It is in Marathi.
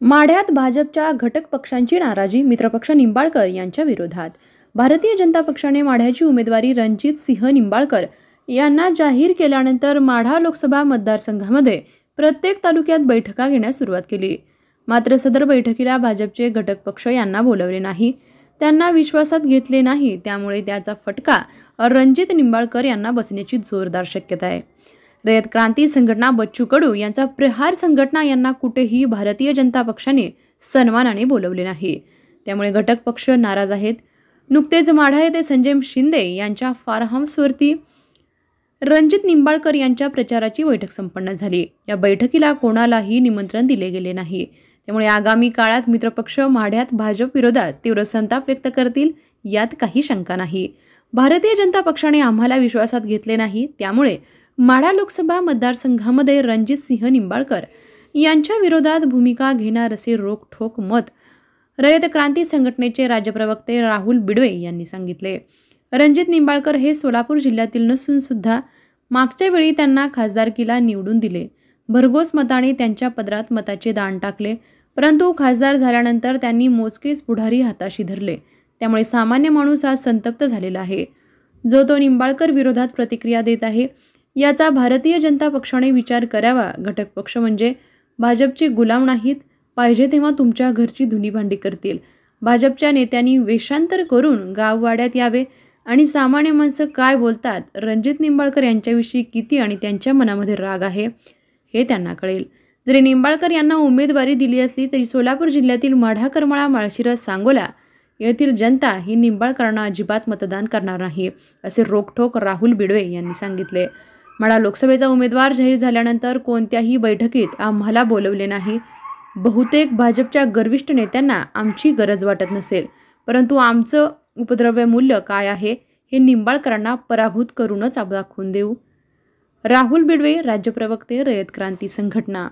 माढ्यात भाजपच्या घटक पक्षांची नाराजी, मित्रपक्ष निंबाळकर यांच्या विरोधात. भारतीय जनता पक्षाने माढ्याची उमेदवारी रणजित सिंह निंबाळकर यांना जाहीर केल्यानंतर माढा लोकसभा मतदारसंघामध्ये प्रत्येक तालुक्यात बैठका घेण्यास सुरुवात केली. मात्र सदर बैठकीला भाजपचे घटक पक्ष यांना बोलवले नाही, त्यांना विश्वासात घेतले नाही. त्यामुळे त्याचा फटका रणजित निंबाळकर यांना बसण्याची जोरदार शक्यता आहे. रयत क्रांती संघटना बच्चू कडू यांचा प्रहार संघटना यांना कुठेही भारतीय जनता पक्षाने सन्मानाने बोलवले नाही. त्यामुळे घटक पक्ष नाराज आहेत. नुकतेच माढा येथे संजय शिंदे यांच्या फार्म हाऊसवरती रणजित निंबाळकर यांच्या प्रचाराची बैठक संपन्न झाली. या बैठकीला कोणालाही निमंत्रण दिले गेले नाही. त्यामुळे आगामी काळात मित्रपक्ष माढ्यात भाजप विरोधात तीव्र संताप व्यक्त करतील यात काही शंका नाही. भारतीय जनता पक्षाने आम्हाला विश्वासात घेतले नाही, त्यामुळे माढा लोकसभा मतदारसंघामध्ये रणजित सिंह निंबाळकर यांच्या विरोधात भूमिका घेणार असे रोखठोक मत रयत क्रांती संघटनेचे राज्य प्रवक्ते राहुल बिडवे यांनी सांगितले. रणजित निंबाळकर हे सोलापूर जिल्ह्यातील नसून सुद्धा मागच्या वेळी त्यांना खासदारकीला निवडून दिले. भरघोस मताने त्यांच्या पदरात मताचे दान टाकले, परंतु खासदार झाल्यानंतर त्यांनी मोजकेच पुढारी हाताशी धरले. त्यामुळे सामान्य माणूस आज संतप्त झालेला आहे. जो तो निंबाळकर विरोधात प्रतिक्रिया देत आहे, याचा भारतीय जनता पक्षाने विचार करावा. घटक पक्ष म्हणजे भाजपचे गुलाम नाहीत. पाहिजे तेव्हा तुमच्या घरची धुणी-भांडी करतील. भाजपच्या नेत्यांनी वेषांतर करून गाववाड्यात यावे आणि सामान्य माणसं काय बोलतात, रणजित निंबाळकर यांच्याविषयी किती आणि त्यांच्या मनामध्ये राग आहे हे त्यांना कळेल. जरी निंबाळकर यांना उमेदवारी दिली असली तरी सोलापूर जिल्ह्यातील माढा, करमाळा, माळशिरस, सांगोला येथील जनता ही निंबाळकरांना अजिबात मतदान करणार नाही, असे रोखठोक राहुल बिडवे यांनी सांगितले. माढा लोकसभेचा उमेदवार जाहीर झाल्यानंतर कोणत्याही बैठकीत आम्हाला बोलवले नाही. बहुतेक भाजपच्या गर्विष्ठ नेत्यांना आमची गरज वाटत नसेल, परंतु आमचं उपद्रव्य मूल्य काय आहे हे निंबाळकरांना पराभूत करूनच दाखवून देऊ. राहुल बिडवे, राज्य प्रवक्ते, रयत क्रांती संघटना.